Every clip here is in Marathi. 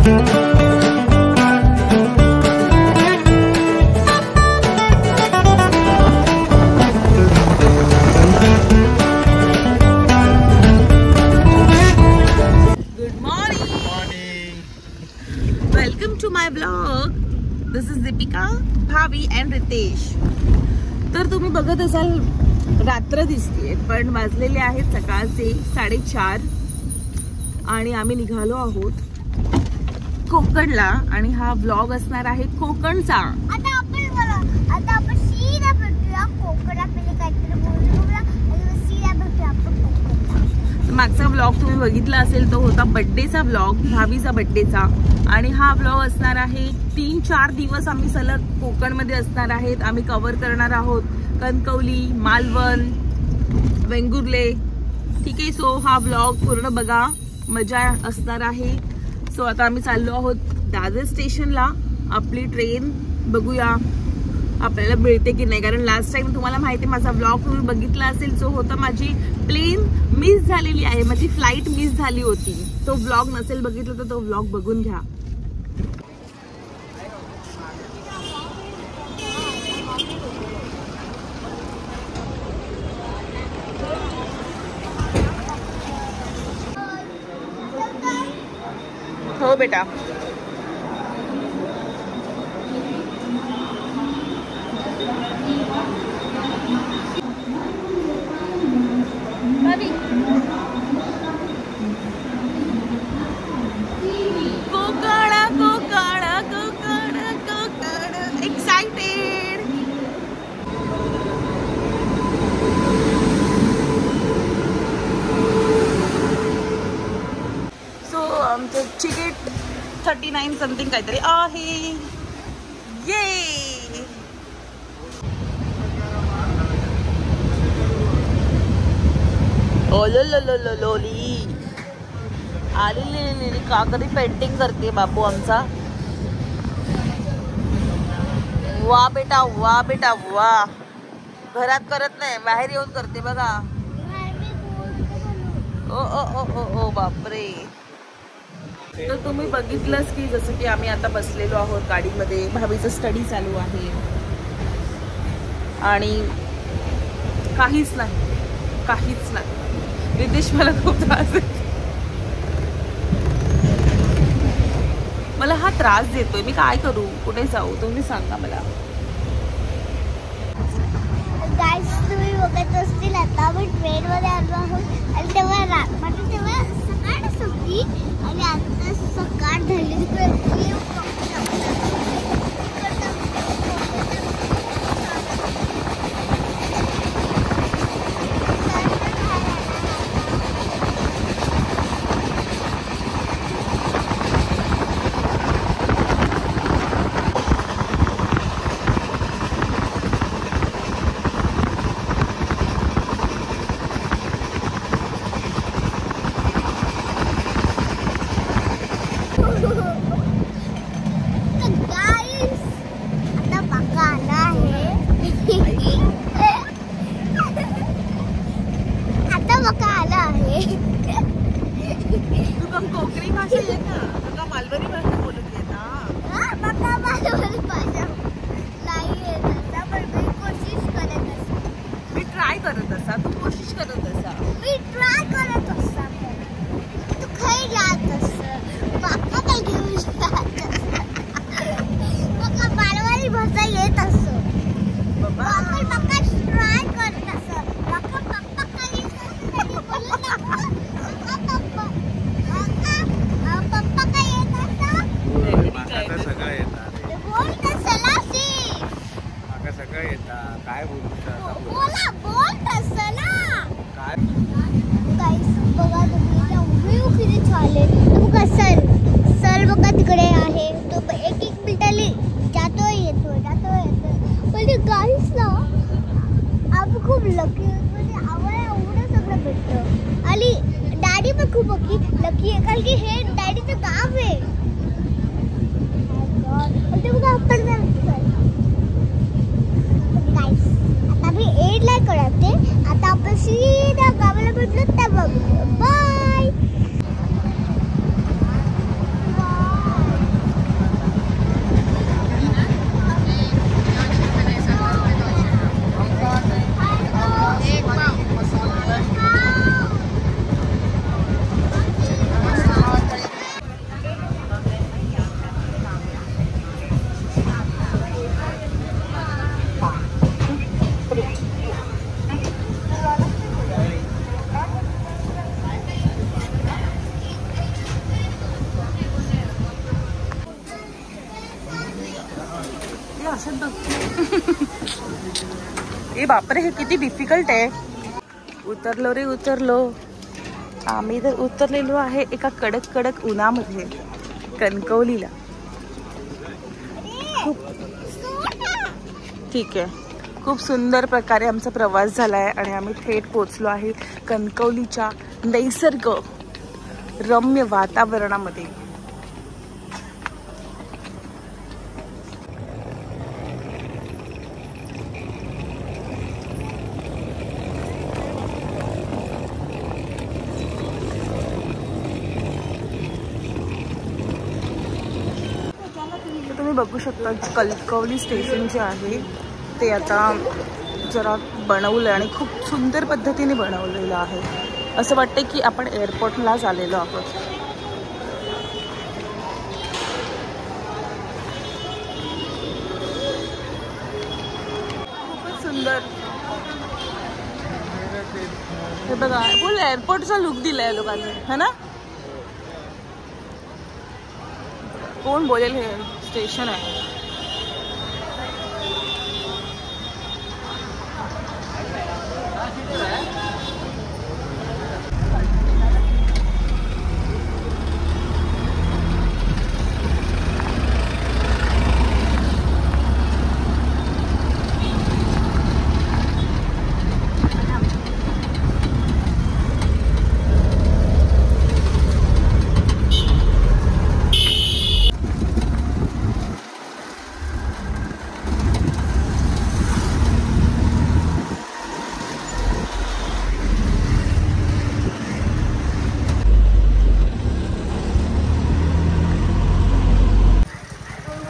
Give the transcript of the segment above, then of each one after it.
दिस इज दीपिका, भावी अँड रितेश. तर तुम्ही बघत असाल रात्र दिसते, पण वाजलेले आहेत सकाळचे 4:30 आणि आम्ही निघालो आहोत कोकणला. आणि हा ब्लॉग असणार आहे कोकणचा. आता आपण सीधा भेटूया कोकणात. पहिले काहीतरी बोलूया आणि सीधा भेटूया आपण कोकणात. मागचा ब्लॉग तुम्ही बघितला असेल, तो होता बर्थडेचा ब्लॉग, भावीचा बर्थडेचा. आणि हा ब्लॉग असणार आहे 3-4 दिवस आम्ही सलग कोकणमध्ये असणार आहेत. आम्ही कव्हर करणार आहोत कणकवली, मालवण, वेंगुर्ले. ठीक आहे. सो हा ब्लॉग पूर्ण बघा, मजा असणार आहे. सो आता आम्ही चाललो आहोत दादर स्टेशनला. आपली ट्रेन बघूया आपल्याला मिळते की नाही, कारण लास्ट टाइम तुम्हाला माहिती आहे माझा ब्लॉग तुम्ही बघितला असेल, जो होता माझी प्लेन मिस झालेली आहे, माझी फ्लाईट मिस झाली होती. तो ब्लॉग नसेल बघितला तर तो ब्लॉग बघून घ्या. हो बेटा. एक्साइटेड. सो आमचं तिकीट 39 समथिंग काहीतरी आहे. ये लोली आलेली काकरी पेंटिंग करते बापू आमचा. वा बेटा वा बेटा वा. घरात करत नाही, बाहेर येऊन करते बघा. ओ ओ ओ ओ ओ बापरे. तर तुम्ही बघितलंच की जसं की आम्ही आता बसलेलो आहोत गाडीमध्ये. भावीचं स्टडी चालू आहे आणि काहीच नाही. रितेश मला खूप त्रास देतो. मला हा त्रास देतोय. मी काय करू, कुठे जाऊ, तुम्ही सांगा मला. गाईस तुम्ही बघत असतील आता आपण ट्रेन मध्ये आलो आहोत आणि तेव्हा सकाळ सुटली आणि आता सकाळ झाली. कोकणी भाषा येत ना, मालवणी भाषा बोलत येत मी ट्राय करत असा, तू कोशिश करत असा. मी ट्राय करत असा, तू खाई जात असा. बाका काय घेऊ शकत बाका मालवणी भाषा येत असो बाबा. बाका ट्राय करत असा. बाका पप्पा काही बोलला ना. पप्पा काय येत असा. माका सगळं येतात. बोल तसला सी. माका सगळं येतात. काय बोलू बोला बोल तसला. काय तमाशात बघते. ए बापरे, हे किती डिफिकल्ट आहे. उतरलो रे उतरलो. आम्ही तर उतरलेलो आहे एका कडक कडक उन्हामध्ये कणकवलीला. खूप ठीक आहे, खूप सुंदर प्रकारे आमचा प्रवास झाला आहे आणि आम्ही थेट पोचलो आहे कणकवलीच्या नैसर्ग रम्य वातावरणामध्ये. तुम्ही बघू शकता कणकवली स्टेशन जे आहे ते आता जरा बनवलं आणि खूप सुंदर पद्धतीने बनवलेलं आहे. असं वाटतं की आपण एअरपोर्टलाच आलेलो आहोत. खूपच सुंदर. हे बघा, फुल एअरपोर्टचा लुक दिलाय लोकांनी, है ना. कोण बोलेल हे स्टेशन आहे.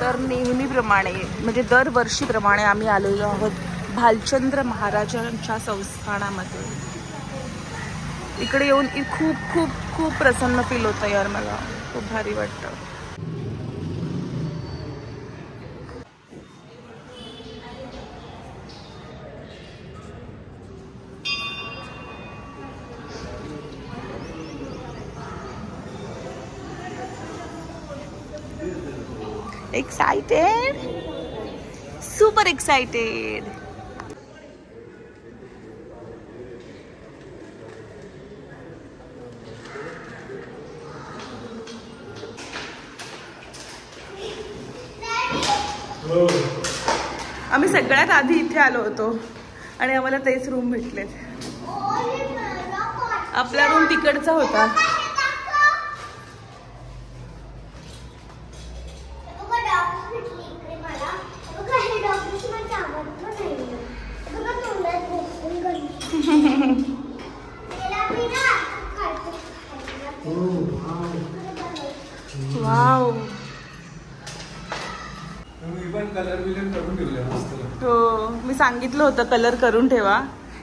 तर नेहमीप्रमाणे म्हणजे दरवर्षीप्रमाणे आम्ही आलेलो आहोत भालचंद्र महाराजांच्या संस्थानामध्ये. इकडे येऊन खूप खूप खूप प्रसन्न फील होतं यार. मला खूप भारी वाटतं. Excited? Super excited. आम्ही सगळ्यात आधी इथे आलो होतो आणि आम्हाला तेच रूम भेटले. आपला रूम तिकडचा होता. वाव. हो, मी सांगितलं होतं कलर करून ठेवा.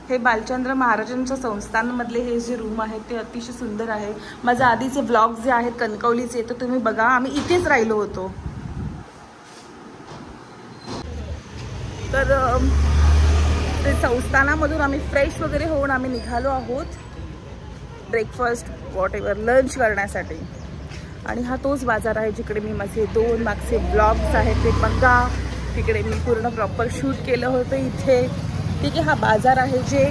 हे भालचंद्र महाराजांच्या संस्थानमधले हे जे रूम आहेत ते अतिशय सुंदर आहे. माझ्या आधीचे ब्लॉग जे आहेत कणकवलीचे तर तुम्ही बघा, आम्ही इथेच राहिलो होतो. तर ते संस्थानामधून आम्ही फ्रेश वगैरे होऊन आम्ही निघालो आहोत ब्रेकफास्ट वॉट एव्हर लंच करण्यासाठी. आणि हा तोच बाजार आहे जिकडे मी माझे 2 मागचे ब्लॉग्स आहेत ते बघा. तिकडे मी पूर्ण प्रॉपर शूट केलं होतं इथे. ठीक आहे, हा बाजार आहे जे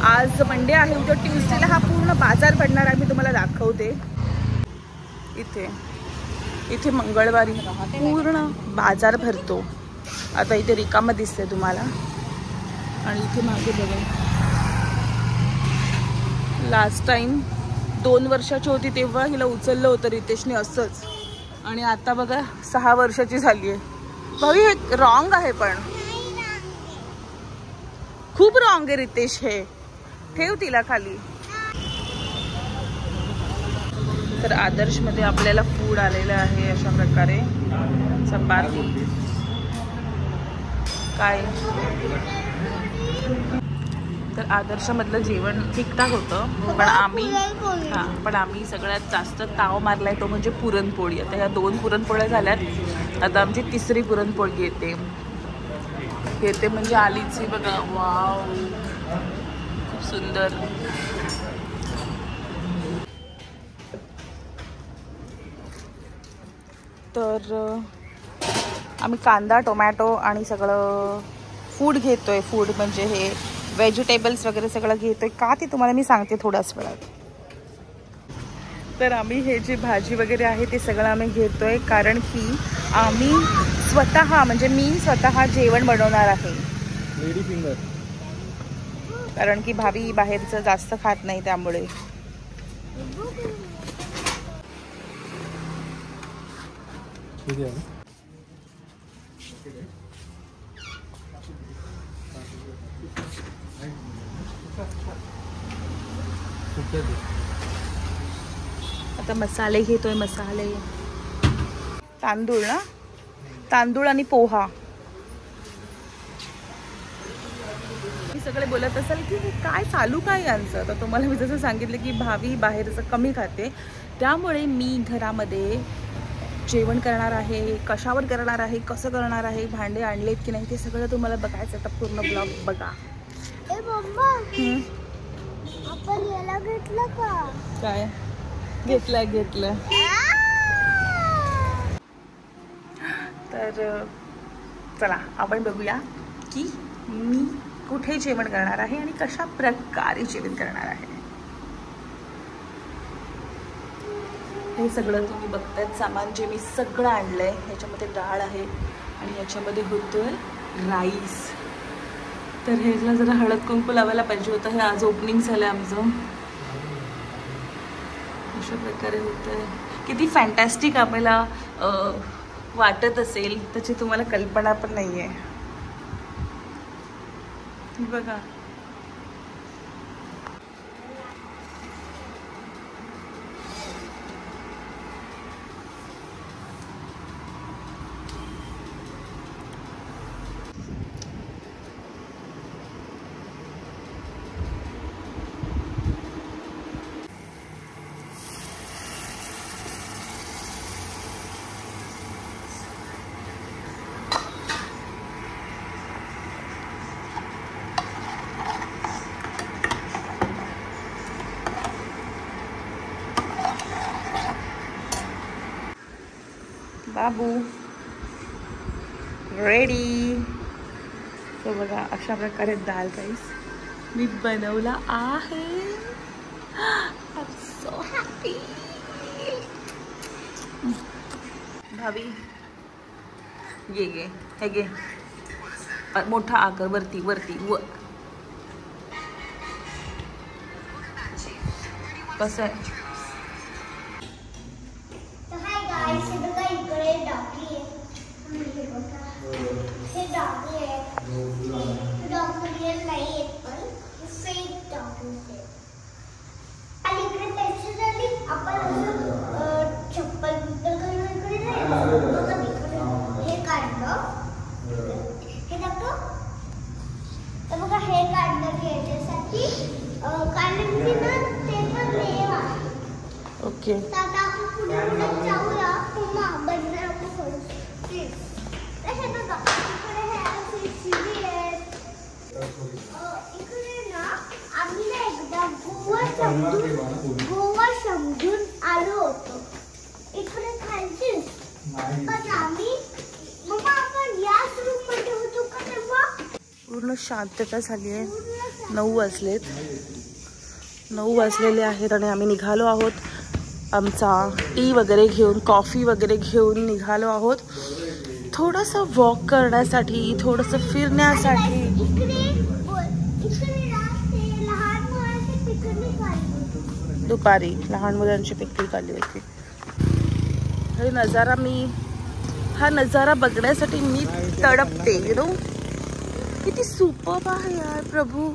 आज मंडे आहे, उद्या ट्यूसडेला हा पूर्ण बाजार पडणार आहे. मी तुम्हाला दाखवते. इथे मंगळवारी पूर्ण बाजार भरतो. आता इथे रिकामं दिसते तुम्हाला. आणि इथे मागे बघा, लास्ट टाइम 2 वर्षाची होती तेव्हा हिला उचललं होतं रितेशने असंच. आणि आता बघा 6 वर्षाची झाली आहे. भावी हे रॉंग आहे, पण खूप रॉंग आहे रितेश. हे ठेव तिला खाली. तर आदर्शमध्ये आपल्याला फूड आलेलं आहे अशा प्रकारे. चपाती काय. तर आदर्शमधलं जेवण ठीकठाक होतं, पण आम्ही सगळ्यात जास्त ताव मारलाय तो म्हणजे पुरणपोळी. आता ह्या 2 पुरणपोळ्या झाल्यात, आता आमची 3री पुरणपोळी येते म्हणजे आलीची बघा. वाव, खूप सुंदर. तर आम्ही कांदा टोमॅटो आणि सगळं फूड घेतोय. फूड म्हणजे हे व्हेजिटेबल्स वगैरे सगळं घेतोय. का ते तुम्हाला मी सांगते थोड्याच वेळात. तर आम्ही हे जी भाजी वगैरे आहे ते सगळं आम्ही घेतोय कारण की आम्ही स्वतः म्हणजे मी स्वतः जेवण बनवणार आहे. Lady finger. कारण की भाभी बाहेरचं जास्त खात नाही त्यामुळे. आता मसाले घेतोय. मसाले तांदूळ ना, तांदूळ आणि पोहा. मी सगळे बोलत असाल की काय चालू काय यांचं. तर तुम्हाला मी जसं सांगितलं की भाभी बाहेरचं कमी खाते त्यामुळे मी घरामध्ये जेवण करणार आहे. कशावर करणार आहे, कसं करणार आहे, भांडे आणलेत की नाही ते सगळं तुम्हाला बघायचं. आता पूर्ण ब्लॉग बघा. ए मम्मा, आपण याला घेतलं का? काय घेतलं. तर चला आपण बघूया की मी कुठे जेवण करणार आहे आणि कशा प्रकारे जेवण करणार आहे. हे सगळं तुम्ही बघतायत सामान जे मी सगळं आणलंय. ह्याच्यामध्ये डाळ आहे आणि याच्यामध्ये होतोय राईस. तर ह्याला जरा हळद कुंकू लावायला पाहिजे होतं. हे आज ओपनिंग झालं आमचं. अशा प्रकारे होतंय. किती फॅन्टॅस्टिक आपल्याला वाटत असेल त्याची तुम्हाला कल्पना पण नाही आहे. बघा बाबू रेडी. तो बघा अशा प्रकारे दाल राईस मी बनवला आहे. I'm so happy. भाभी ये हे घे. मोठा आकार वरती व कसं आहे. ओके गोवा समजून आलो होतो. इकडे खालचीच पण आम्ही मग आपण याच रूम मध्ये होतो का तेव्हा. पूर्ण शांतता झाली आहे. 9 वाजलेले आहेत आणि आम्ही निघालो आहोत. आमचा टी वगैरे घेऊन कॉफी वगैरे घेऊन निघालो आहोत. थोडंसं वॉक करण्यासाठी, थोडंसं फिरण्यासाठी. दुपारी लहान मुलांची पिकनिक आली होती. हा नजारा बघण्यासाठी मी तडपते. यु नो किती सुपर्ब आहे यार प्रभू.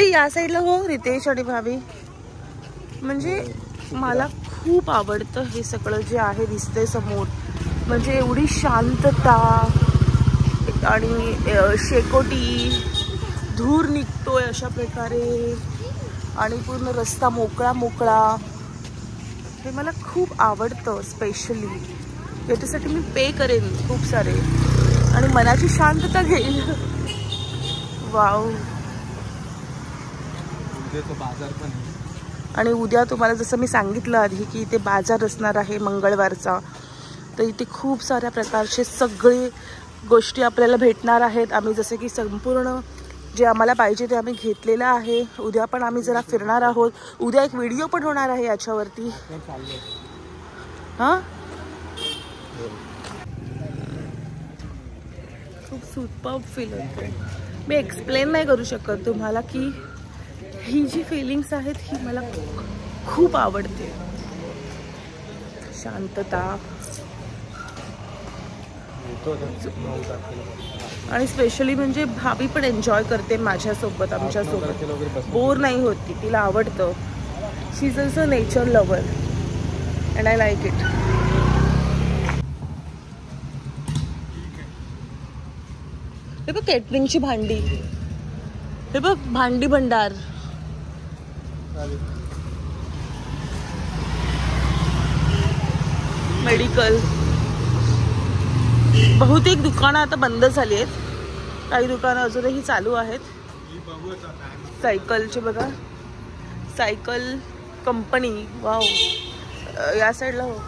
या साईडला हो रितेश आणि भाभी. म्हणजे मला खूप आवडतं हे सगळं जे आहे दिसतंय समोर. म्हणजे एवढी शांतता आणि शेकोटी धूर निघतोय अशा प्रकारे आणि पूर्ण रस्ता मोकळा. हे मला खूप आवडतं. स्पेशली याच्यासाठी मी पे करेन खूप सारे आणि मनाची शांतता घेईल. वाव. बाजार पण. आणि उद्या तुम्हाला जसं मी सांगितलं आधी की इथे बाजार असणार आहे मंगळवारचा. तर इथे खूप साऱ्या प्रकारचे सगळे गोष्टी आपल्याला भेटणार आहेत. आम्ही जसे की संपूर्ण जे आम्हाला पाहिजे ते आम्ही घेतलेलं आहे. उद्या पण आम्ही जरा फिरणार आहोत. उद्या एक व्हिडिओ पण होणार आहे याच्यावरती. हां, खूप सुपर फील होते. मी एक्सप्लेन नाही करू शकत तुम्हाला की ही जी फिलिंग्स आहेत ही मला खूप आवडते. शांतता आणि स्पेशली म्हणजे भाभी पण एन्जॉय करते माझ्यासोबत, आमच्यासोबत. बोर नाही होती, तिला आवडतं. She is also nature lover and I like it. हे बघ केटरिंगची भांडी, हे बघ भांडी भंडार. मेडिकल. बहुतेक दुकानं आता बंद झाली आहेत, काही दुकानं अजूनही चालू आहेत. सायकलचे बघा, सायकल कंपनी. वाव, या साईडला हो.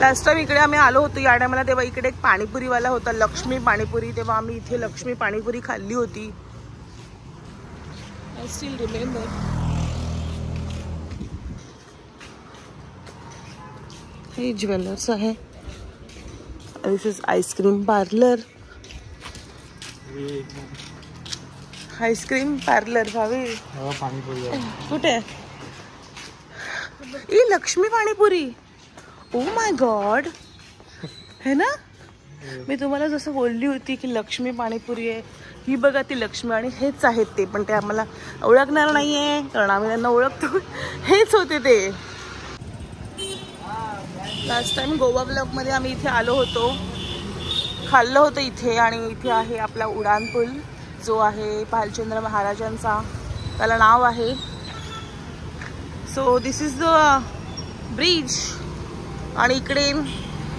लास्ट टाइम इकडे आम्ही आलो होतो या टायमाला, तेव्हा इकडे एक पाणीपुरीवाला होता, लक्ष्मी पाणीपुरी. तेव्हा आम्ही इथे लक्ष्मी पाणीपुरी खाल्ली होती. I still remember. हे ज्वेलर्स आहे. This is ice cream parlour. Ice cream parlour भावे कुठे? ई Laxmi panipuri. Oh my God, है ना? मी तुम्हाला जसं बोलली होती की लक्ष्मी पाणीपुरी आहे, ही बघा ती लक्ष्मी. आणि हेच आहेत ते, पण ते आम्हाला ओळखणार नाही आहे कारण आम्ही त्यांना ओळखतो. हेच होते ते. लास्ट टाइम गोवा ब्लॉकमध्ये आम्ही इथे आलो होतो, खाल्लं होतं इथे. आणि इथे आहे आपला उडान पूल जो आहे भालचंद्र महाराजांचा, त्याला नाव आहे. So this is the bridge. आणि इकडे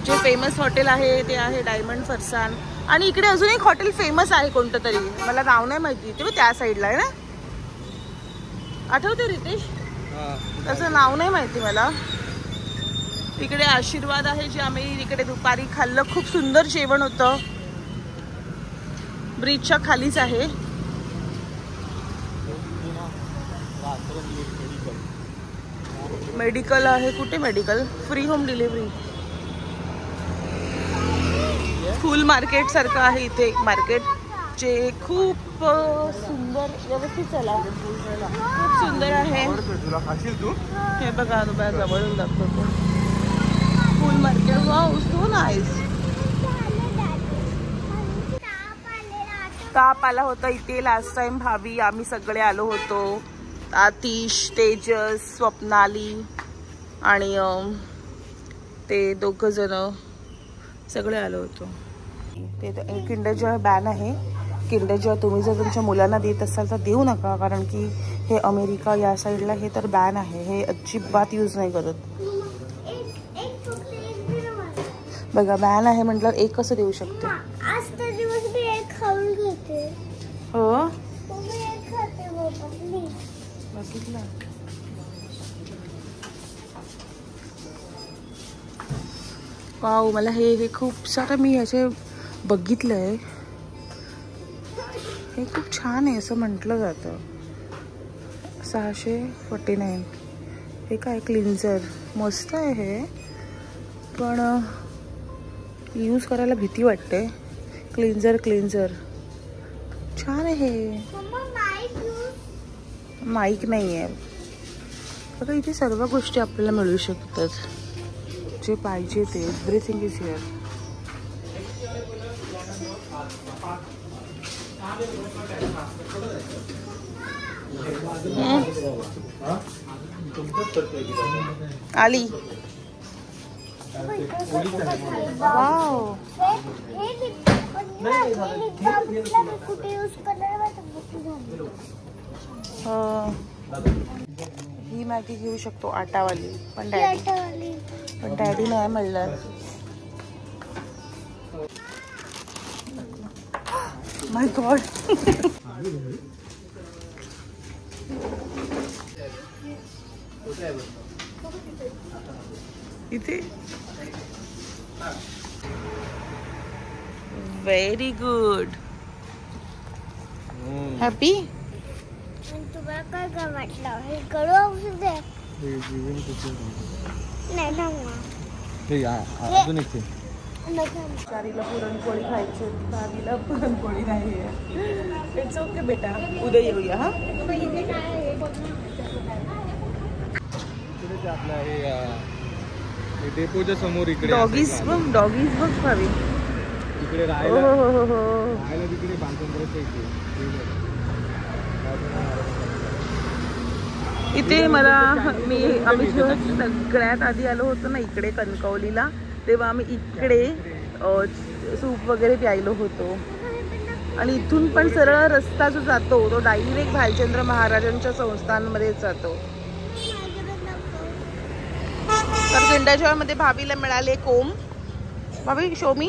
जे फेमस हॉटेल आहे ते आहे डायमंड फरसान. आणि इकडे अजून एक हॉटेल फेमस आहे कोणतं तरी, मला नाव नाही माहिती. ते त्या साईडला आहे ना, आठवते रितेश? त्याचं नाव नाही माहिती मला. इकडे आशीर्वाद आहे जे आम्ही इकडे दुपारी खाल्लं, खूप सुंदर जेवण होतं. ब्रिजच्या खालीच आहे. मेडिकल आहे. कुठे मेडिकल? Free home delivery. फुल मार्केट सारखं आहे इथे एक मार्केट, जे खूप सुंदर, व्यवस्थित चला, खूप सुंदर आहे. हे बघा जवळून दाखवतो. फुल मार्केट. Wow, so nice. ताप आला होता इथे लास्ट टाइम भाभी, आम्ही सगळे आलो होतो. आतिश, तेजस, स्वप्नाली आणि ते दोघं जण सगळे आलो होतो. ते किंडर जॉय बॅन आहे. किंडर जॉय तुम्ही जर तुमच्या मुलांना देत असाल तर देऊ नका, कारण की हे अमेरिका या साईडला हे तर बॅन आहे. हे अजिबात यूज नाही करत. बघा बॅन आहे म्हटल्यावर एक कसं देऊ शकते? हो, बघितलं. वाव, मला हे खूप सारं मी याचे बघितलं आहे. हे खूप छान आहे असं म्हटलं जातं. 649. हे काय क्लिन्झर, मस्त आहे हे, पण यूज करायला भीती वाटते. क्लिन्झर छान आहे. माईक नाही आहे बघा. इथे सर्व गोष्टी आपल्याला मिळू शकतात, जे पाहिजे ते. Everything is here. आली. वाव, ही मॅगी घेऊ शकतो आटावाली, पण डॅडी नाही म्हणलं. माय गॉड. इथे व्हेरी गुड. हॅपी. तुम्हाला काय काय वाटलं? हे कडू औषध आहे? नाही ना अजून एक चारीला पुरणपोळी खायची होती, भावीला पुरणपोळी नाही आहे. इट्स ओके बेटा, उद्या येऊया. हा आपला हे डेपोच्या समोर इकडे डॉगीज बघ भावी तिकडे राहायला तिकडे बांधून इथे आम्ही जेव्हा सगळ्यात आधी आलो होतो ना इकडे कणकवलीला, तेव्हा आम्ही इकडे सूप वगैरे प्यायलो होतो. आणि इथून पण सरळ रस्ता जो जातो तो डायरेक्ट भालचंद्र महाराजांच्या संस्थांमध्ये जातो. तर किंडर मध्ये भाभीला मिळाले कोंब. भाभी show me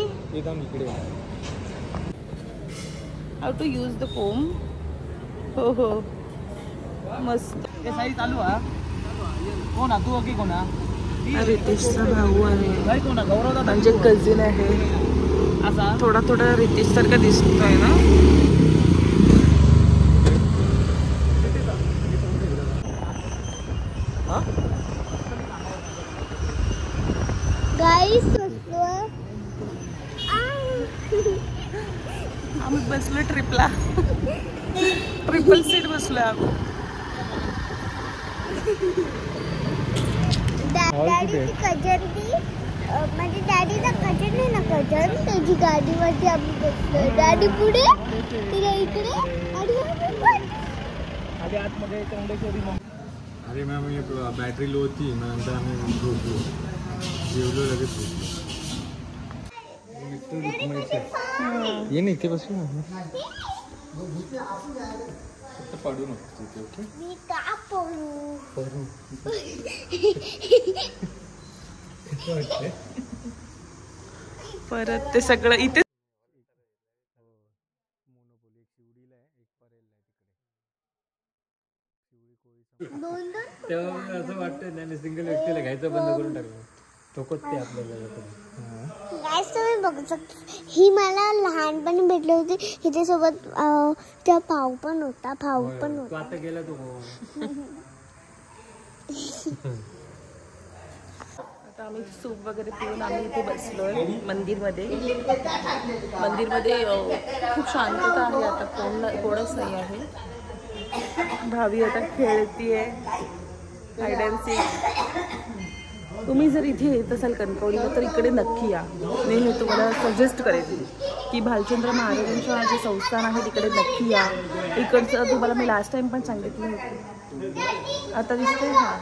how to use the comb. हो हो मस्त. चालू हा कोणा तू ओके कोणा रितेशचा भाऊ आहे म्हणजे कझिन आहे. असा थोडा थोडा रितेश सारखा दिसतोय ना. आम्ही बसलो ट्रिपला. ट्रिपल सीट बसलो आम्ही. डॅडीची कजन ती म्हणजे डॅडीला कजन नाही ना कजन, त्याची गाडीवरती आम्ही बसलो. डॅडी पुढे तिला इकडे आणि अरे मॅम बॅटरी लो होती, नंतर आम्ही झोपलो, जेवलो लगेच झोपलो. ये नाही इथे बसू पडू नको तिथे. ओके मी का पडू परत ते सगळं इथे तेव्हा असं वाटतं नाही सिंगल व्यक्तीला घ्यायचं बंद करून टाकलं. तो कोणते आपल्याला तुम्ही बघू शकता, ही मला लहानपणी भेटली होती. हिच्यासोबत त्या भाऊ पण होता. आता गेला तो. आता आम्ही सूप वगैरे पिऊन आम्ही इथे बसलोय मंदिरमध्ये. खूप शांतता आहे. आता कोणच नाही आहे. भावी आता खेळतीये हाईड अँड सीक. तुम्ही जर इथे येत असाल कणकवलीला तर इकडे नक्की या. मी हे तुम्हाला सजेस्ट करेन की भालचंद्र महाराजांच्या जे संस्थान आहे तिकडे नक्की या. इकडचं तुम्हाला मी लास्ट टाइम पण सांगितलं होतं. आता दिसतंय हा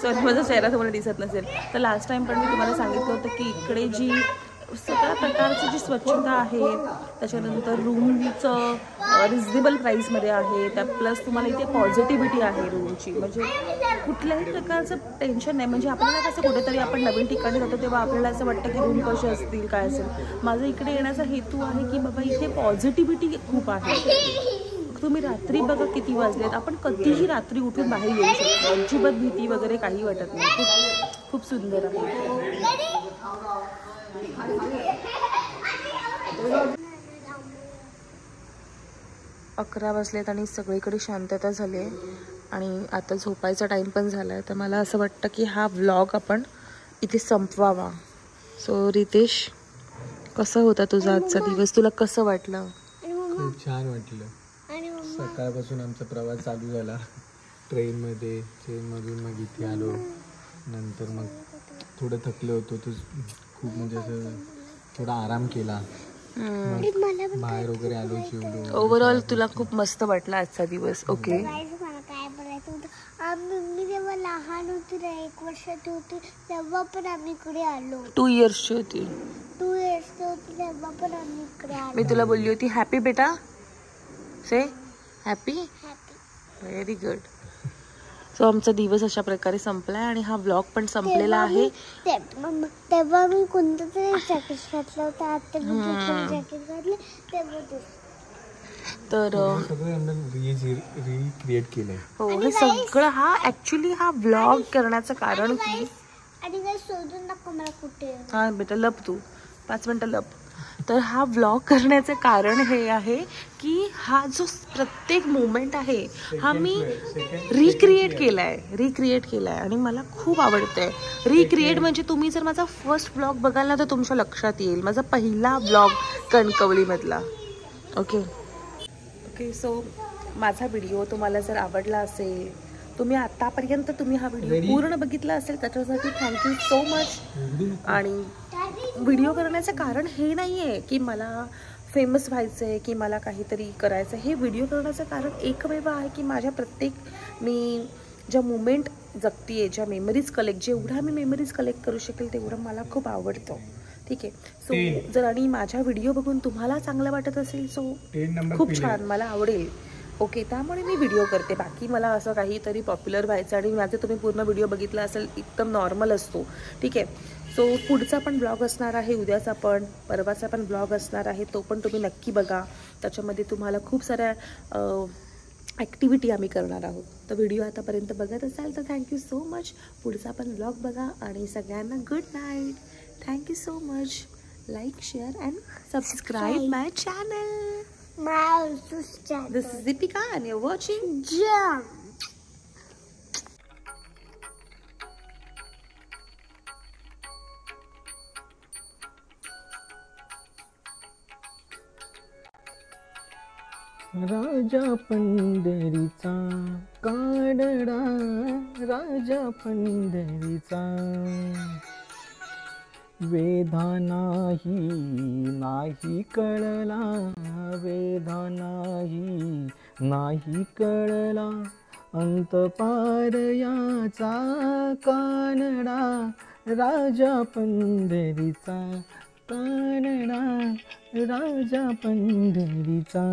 सॉरी माझा चेहरा तुम्हाला दिसत नसेल तर लास्ट टाइम पण मी तुम्हाला सांगितलं होतं की इकडे जी सगळ्या प्रकारची जी स्वच्छता आहे, त्याच्यानंतर रूमचं रिजनेबल प्राईसमध्ये आहे, त्या प्लस तुम्हाला इथे पॉझिटिव्हिटी आहे रूमची. म्हणजे कुठल्याही प्रकारचं टेन्शन नाही. म्हणजे आपल्याला कसं कुठेतरी आपण नवीन ठिकाणी जातो तेव्हा आपल्याला असं वाटतं की रूम कसे असतील काय असेल. माझा इकडे येण्याचा हेतू आहे की बाबा इथे पॉझिटिव्हिटी खूप आहे. तुम्ही रात्री बघा किती वाजलेत, आपण कधीही रात्री उठून बाहेर येऊ शकतो. अजिबात भीती वगैरे काही वाटत नाही. खूप सुंदर आहे. 11 वाजलेत आणि सगळीकडे शांतता झाली आहे आणि आता झोपायचा टाइम पण झाला आहे. तर मला असं वाटतं की हा व्लॉग आपण इथे संपवावा. सो रितेश, कसा होता तुझा आजचा दिवस? तुला कसं वाटलं? खूप छान वाटलं. सकाळपासून आमचा प्रवास चालू झाला ट्रेनमध्ये. ट्रेनमधून मग इथे आलो. नंतर मग थोडं थकलो होतो तर खूप म्हणजे असं थोडा आराम केला. बाहेर वगैरे आलो, जेवलो. ओव्हरऑल तुला खूप मस्त वाटला आजचा दिवस? ओके. मला काय बोलायचं होतं, मी जेव्हा लहान होती ना 1 वर्षाची होती तेव्हा पण आम्ही इकडे आलो. 2 इयर्सची होती. 2 इयर्सची होती तेव्हा पण आम्ही इकडे आलो. मी तुला बोलली होती हॅपी बेटा, से हॅपी. Very good. सो आमचा दिवस अशा प्रकारे संपलाय आणि हा व्लॉग पण संपलेला आहे. तेव्हा मी कोणतं तरी जॅकेट घातलं होतं. आता मी जॅकेट घातलं तेव्हा तर सगळं रिक्रिएट केलंय. हो, हे सगळं ऍक्च्युली हा व्लॉग करण्याचं कारण की आणि काय सोडून नको मला कुठे. हा बेटा लप तू 5 मिनिटं लप. तर हा व्लॉग करण्याचं कारण हे आहे की हा जो प्रत्येक मोमेंट आहे हा मी रिक्रिएट केलाय आणि मला खूप आवडतंय रिक्रिएट. म्हणजे तुम्ही जर माझा फर्स्ट व्लॉग बघाल ना तर तुमच्या लक्षात येईल माझा पहिला व्लॉग कणकवलीमधला. ओके सो माझा व्हिडिओ तुम्हाला जर आवडला असेल, तुम्ही आतापर्यंत हा व्हिडिओ पूर्ण बघितला असेल त्याच्यासाठी थँक्यू सो मच. आणि व्हिडिओ करण्याचं कारण हे नाही आहे की मला फेमस व्हायचं आहे की मला काहीतरी करायचं आहे. हे व्हिडिओ करण्याचं कारण एकमेव आहे की माझ्या मी ज्या मुमेंट जगते, ज्या मेमरीज जेवढ्या मी मेमरीज कलेक्ट करू शकेल तेवढं मला खूप आवडतं. ठीक आहे. सो जर आणि माझ्या व्हिडिओ बघून तुम्हाला चांगलं वाटत असेल सो खूप छान, मला आवडेल. ओके, त्यामुळे मी व्हिडिओ करते. बाकी मला असं काहीतरी पॉप्युलर व्हायचं आणि माझे तुम्ही पूर्ण व्हिडिओ बघितला असेल एकदम नॉर्मल असतो. ठीक आहे. सो पुढचा पण ब्लॉग असणार आहे, उद्याचा पण, परवाचा पण ब्लॉग असणार आहे, तो पण तुम्ही नक्की बघा. त्याच्यामध्ये तुम्हाला खूप साऱ्या ॲक्टिव्हिटी आम्ही करणार आहोत. तर व्हिडिओ आतापर्यंत बघत असाल तर थँक्यू सो मच. पुढचा पण ब्लॉग बघा आणि सगळ्यांना good night. Thank you so much. Like, share and subscribe my channel. This is Deepika and you're watching Jam. राजा पंढरीचा कानडा, राजा पंढरीचा वेधा नाही कळला, वेधा नाही कळला, अंत पार याचा कानडा, राजा पंढरीचा कानडा, राजा पंढरीचा.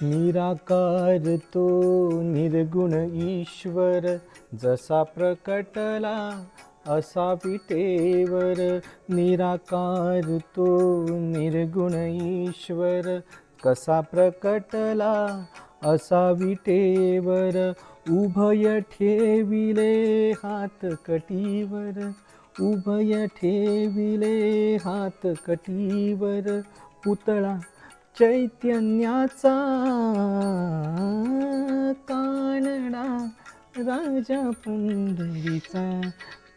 निराकार तो निर्गुण ईश्वर, जसा प्रकटला असा विटेवर. निराकार तो निर्गुण ईश्वर, कसा प्रकटला असा विटेवर. उभय ठेविले हात कटीवर, उभय ठेविले हात कटीवर. पुतळा चैतन्याचा कानडा, राजा पंढरीचा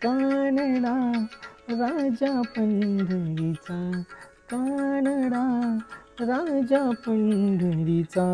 कानडा, राजा पंढरीचा कानडा, राजा पंढरीचा.